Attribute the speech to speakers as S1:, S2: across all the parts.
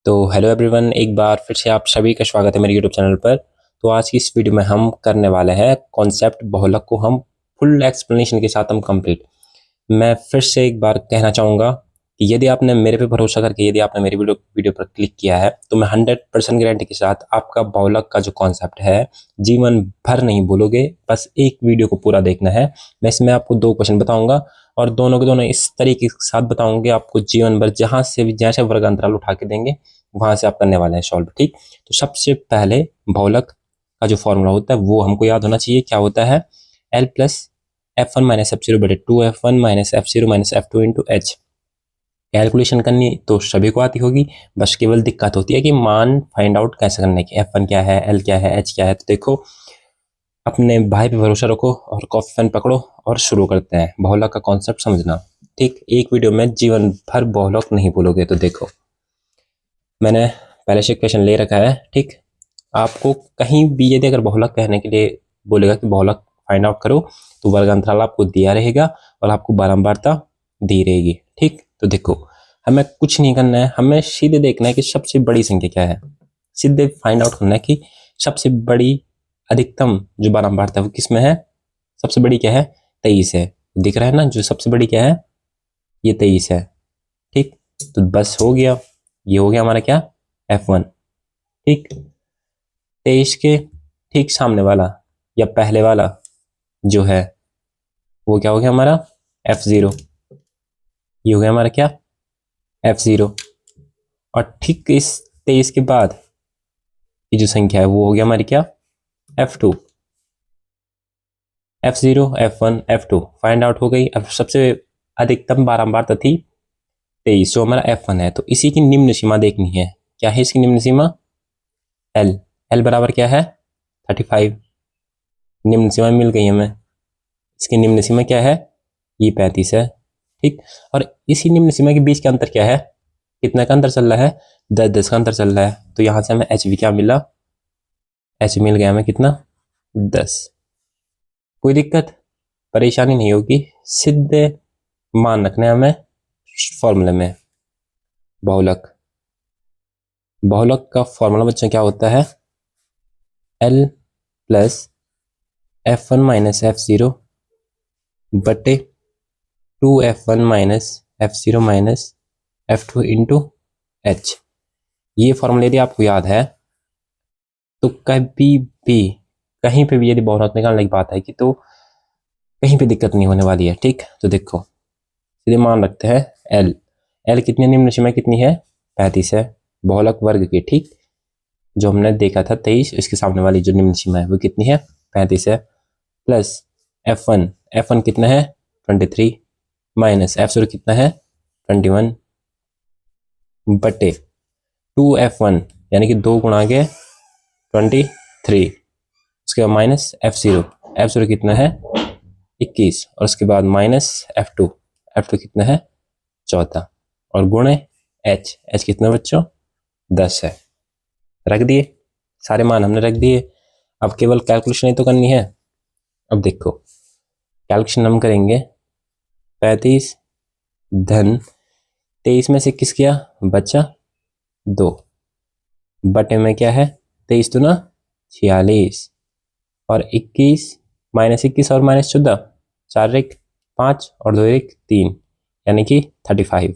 S1: तो hello everyone, एक बार फिर से आप सभी का स्वागत है मेरे यूट्यूब चैनल पर। तो आज की इस वीडियो में हम करने वाले हैं कॉन्सेप्ट बहुलक को हम फुल एक्सप्लेनेशन के साथ हम कंप्लीट। मैं फिर से एक बार कहना चाहूँगा कि यदि आपने मेरे पे भरोसा करके यदि आपने मेरी वीडियो पर क्लिक किया है तो मैं 100% गारंटी के साथ आपका बहुलक का जो कॉन्सेप्ट है जीवन भर नहीं भूलोगे। बस एक वीडियो को पूरा देखना है। मैं इसमें आपको 2 क्वेश्चन बताऊँगा और दोनों के दोनों इस तरीके के साथ बताऊँगे आपको जीवन भर जहाँ से भी जैसे वर्ग अंतराल उठा के देंगे वहाँ से आप करने वाले हैं सॉल्व। ठीक, तो सबसे पहले बहुलक का जो फॉर्मूला होता है वो हमको याद होना चाहिए। क्या होता है? L plus F1 minus F0 बटे 2F1 minus F0 minus F2 into H। Calculation करनी तो सभी को आती होगी, बस केवल दिक्कत होती है कि मान फाइंड आउट कैसे करने की। F1 क्या है, L क्या है, H क्या है। तो देखो, अपने भाई पे भरोसा रखो और कॉपी पेन पकड़ो और शुरू करते हैं बहुलक का कॉन्सेप्ट समझना। ठीक, एक वीडियो में जीवन भर बहुलक नहीं भूलोगे। तो देखो, मैंने पहले से क्वेश्चन ले रखा है। ठीक, आपको कहीं भी यदि अगर बहुलक कहने के लिए बोलेगा कि बहुलक फाइंड आउट करो तो वर्ग अंतराल आपको दिया रहेगा और आपको बारंबारता दी रहेगी। ठीक, तो देखो, हमें कुछ नहीं करना है, हमें सीधे देखना है कि सबसे बड़ी संख्या क्या है। सीधे फाइंड आउट करना है कि सबसे बड़ी अधिकतम जो बारंबारता है वो किस में है। सबसे बड़ी क्या है? 23 है। दिख रहा है ना, जो सबसे बड़ी क्या है, ये 23 है। ठीक, तो बस हो गया, ये हो गया हमारा क्या, F1। ठीक, 23 के ठीक सामने वाला या पहले वाला जो है वो क्या हो गया हमारा, F0। ये हो गया हमारा क्या, F0। और ठीक इस 23 के बाद ये जो संख्या है वो हो गया हमारी क्या, F2। F0 F1 F2 find out हो गई। अब सबसे अधिकतम बारंबारता थी 23 जो हमारा F1 है, तो इसी की निम्न सीमा देखनी है। क्या है इसकी निम्न सीमा? L। L बराबर क्या है, 35। निम्न सीमा मिल गई हमें। इसकी निम्न सीमा क्या है, ये 35 है। ठीक, और इसी निम्न सीमा के बीच का अंतर क्या है, कितना का अंतर चल रहा है, 10 का अंतर चल रहा है। तो यहाँ से हमें एच भी क्या मिला, एच मिल गया हमें कितना, 10। कोई दिक्कत परेशानी नहीं होगी, सीधे मान रखने हमें फॉर्मूले में। बहुलक का फॉर्मूला बच्चों क्या होता है, L plus F1 minus F0 बटे 2F1 minus F0 minus F2 into H। ये फॉर्मूला यदि आपको याद है तो कभी भी कहीं पे भी यदि बहुलक निकालने की बात है कि तो कहीं पे दिक्कत नहीं होने वाली है। ठीक, तो देखो, सीधे मान रखते हैं L। L कितनी निम्न सीमा कितनी है, 35 है, बहुलक वर्ग की। ठीक, जो हमने देखा था 23, इसके सामने वाली जो निम्न सीमा है वो कितनी है, 35 है। प्लस F1 कितना है, 23 माइनस F0 कितना है, 21 बटे 2F1 यानी कि 2 गुणा के 23, उसके बाद माइनस F0 कितना है, 21, और उसके बाद माइनस F2 कितना है, 14, और गुणे H कितना बच्चों, 10 है। रख दिए, सारे मान हमने रख दिए। अब केवल कैलकुलेशन ही तो करनी है। अब देखो, कैलकुलेशन हम करेंगे, 35 धन 23 में से किस किया बच्चा, 2 बटे में क्या है, 23 दूना 46, और 21 माइनस 21 और माइनस 14, 4 एक 5 और 2 एक 3 यानी कि 35।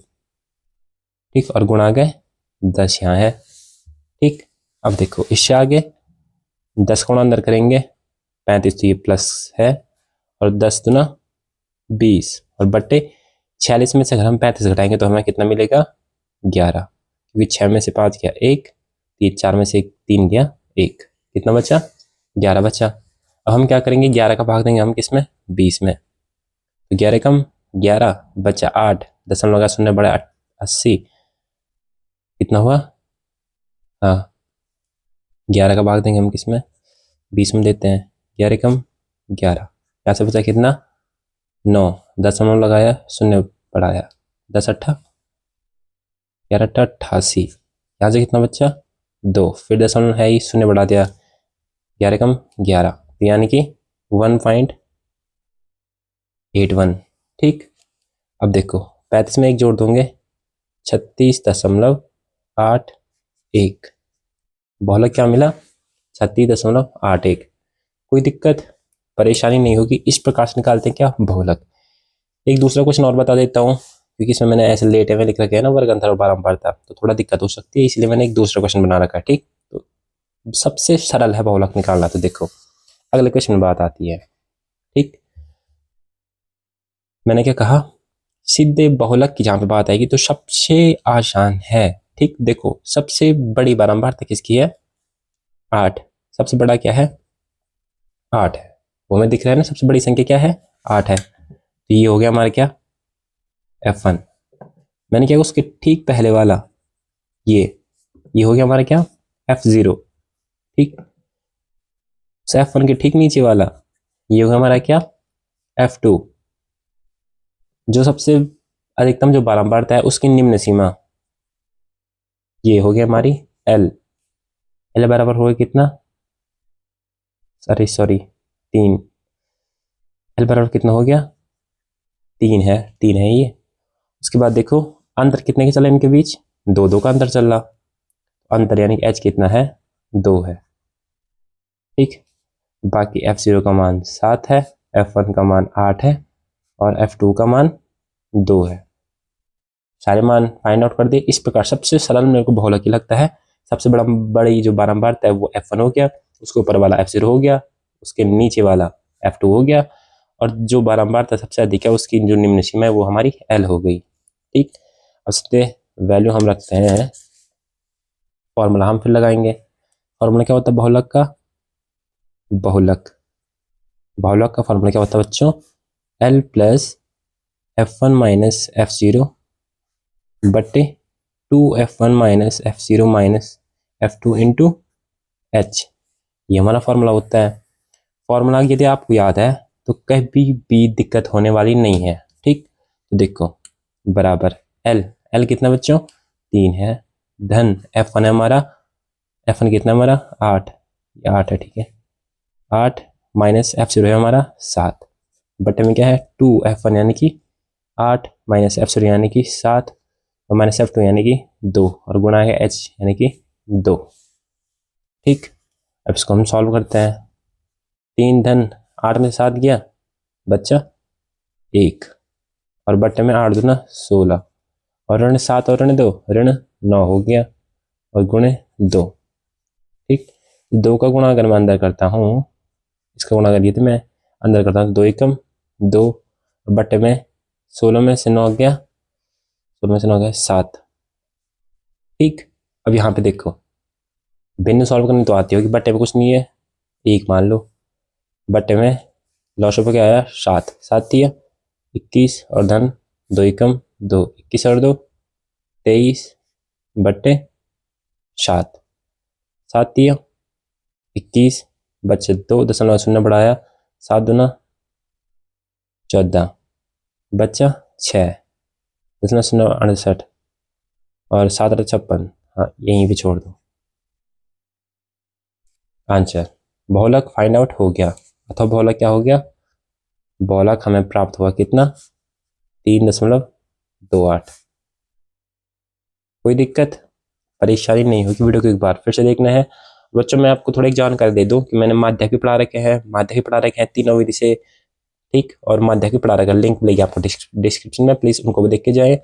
S1: ठीक, और गुणा गए 10 यहाँ है। ठीक, अब देखो इससे आगे 10 गुणा अंदर करेंगे, 35 तो ये प्लस है, और 10 दूना 20, और बट्टे 46 में से अगर हम 35 घटाएंगे तो हमें कितना मिलेगा, 11, क्योंकि 6 में से 5 गया 1, 4 में से 3 गया 1, कितना बचा, 11 बचा। अब हम क्या करेंगे, 11 का भाग देंगे हम किस में, 20 में। तो 11 कम 11 बचा 8, 0.0 बड़ा 80, कितना हुआ, हाँ 11 का भाग देंगे हम किस में, 20 में देते हैं, 11 कम 11, यहाँ से बचा कितना, 9, 0.0 लगाया, 0 बढ़ाया, 10 अट्ठा 11 अट्ठा 88, यहाँ से कितना बच्चा, 2, फिर 0.0 है ही, 0 बढ़ा दिया, 11 कम 11, यानी कि 1.81। ठीक, अब देखो 35 में 1 जोड़ दोगे, 36.8 1। बहुलक क्या मिला? 36.81। कोई दिक्कत परेशानी नहीं होगी। इस प्रकार से निकालते हैं क्या? बहुलक। एक दूसरा क्वेश्चन और बता देता हूँ, क्योंकि इसमें मैंने ऐसे लेटे हुए लिख रखे है ना वर्गंतर और बारंबारता, तो थोड़ा दिक्कत हो सकती है, इसलिए मैंने एक दूसरा क्वेश्चन बना रखा है। ठीक, तो सबसे सरल है बहुलक निकालना। तो देखो अगले क्वेश्चन में बात आती है। ठीक, मैंने क्या कहा? सीधे बहुलक की जहाँ पे बात आएगी तो सबसे आसान है। ठीक, देखो सबसे बड़ी बारंबारता किसकी है? 8। सबसे बड़ा क्या है? 8 है। वो हमें दिख रहा है ना, सबसे बड़ी संख्या क्या है? 8 है। तो ये हो गया हमारा क्या? F1। मैंने क्या उसके ठीक पहले वाला ये हो गया हमारा क्या? F0। ठीक, F1 के ठीक नीचे वाला ये हो गया हमारा क्या? F2। जो सबसे अधिकतम जो बारंबारता है उसकी निम्न सीमा ये हो गया हमारी L। L बराबर हो गया कितना? सॉरी 3। L बराबर कितना हो गया? 3 है। 3 है ये। उसके बाद देखो अंतर कितने के चला इनके बीच? 2 का अंतर चल रहा। अंतर यानी H कितना है? 2 है। ठीक, बाकी F0 का मान 7 है, F1 का मान 8 है और F2 का मान 2 है। सारे मान फाइंड आउट कर दिए। इस प्रकार सबसे सरल मेरे को बहुलक ही लगता है। सबसे बड़ी जो बारंबारता है वो F1 हो गया, उसके ऊपर वाला F0 हो गया, उसके नीचे वाला F2 हो गया, और जो बारंबारता सबसे अधिक है उसकी जो निम्न सीमा है वो हमारी L हो गई। ठीक, अब इसके वैल्यू हम रखते हैं, फॉर्मूला हम फिर लगाएंगे। फॉर्मूला क्या होता है बहुलक का? बहुलक का फॉर्मूला क्या होता है बच्चों? L plus F1 minus F0 बटे 2F1 minus F0 minus F2 into H। ये हमारा फॉर्मूला होता है। फॉर्मूला यदि आपको याद है तो कभी भी दिक्कत होने वाली नहीं है। ठीक, तो देखो बराबर L कितना बच्चों? 3 है, धन F1 है हमारा, F1 कितना हमारा? 8। 8 है। ठीक है, 8 माइनस F0 है हमारा 7 बटे में क्या है? 2F1 यानी कि 8 माइनस F0 यानी कि 7 और माइनस F2 यानी कि 2 और गुणा है H यानी कि 2। ठीक, अब इसको हम सॉल्व करते हैं। 3 धन 8 में 7 गया, बच्चा 1 और बटे में 8 दूना 16 और ऋण 7 और ऋण 2 ऋण 9 हो गया और गुणे 2। ठीक, 2 का गुणा अगर मैं अंदर करता हूँ, इसका गुणा करिए तो मैं अंदर करता हूँ 2 एकम 2 और बटे में 16 में से 9 गया, 16 में से 9 गया 7। ठीक, अब यहाँ पे देखो भिन्न सॉल्व करनी तो आती होगी, बटे में कुछ नहीं है, 1 मान लो, बटे में लॉसो पे क्या आया? 7 दिया 21 और धन 2 एकम 2 21 और 2 23 बटे 7 दिया 21 बचे 2.0 बढ़ाया 7 दूना 14 बच्चा 6.68 और 7 56। हाँ, यहीं पे छोड़ दो। आंसर बहुलक फाइंड आउट हो गया, अथवा बहुलक क्या हो गया? बहुलक हमें प्राप्त हुआ कितना? 3.28। कोई दिक्कत परेशानी नहीं होगी। वीडियो को एक बार फिर से देखना है। बच्चों मैं आपको थोड़ी जानकारी दे दूं कि मैंने माध्यमिक पढ़ा रखे हैं तीनों विधि से। ठीक, और माध्यमिक पढ़ा रखा लिंक मिलेगी आपको डिस्क्रिप्शन में, प्लीज उनको भी देख के जाए।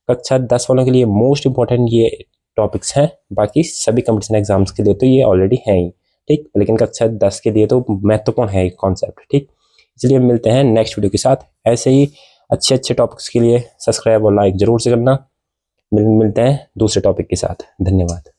S1: कक्षा 10 वालों के लिए मोस्ट इंपॉर्टेंट ये टॉपिक्स हैं, बाकी सभी कंपटीशन एग्जाम्स के लिए तो ये ऑलरेडी हैं ही। ठीक, लेकिन कक्षा 10 के लिए तो महत्वपूर्ण है कॉन्सेप्ट। ठीक, इसलिए मिलते हैं नेक्स्ट वीडियो के साथ। ऐसे ही अच्छे टॉपिक्स के लिए सब्सक्राइब और लाइक जरूर से करना। मिलते हैं दूसरे टॉपिक के साथ। धन्यवाद।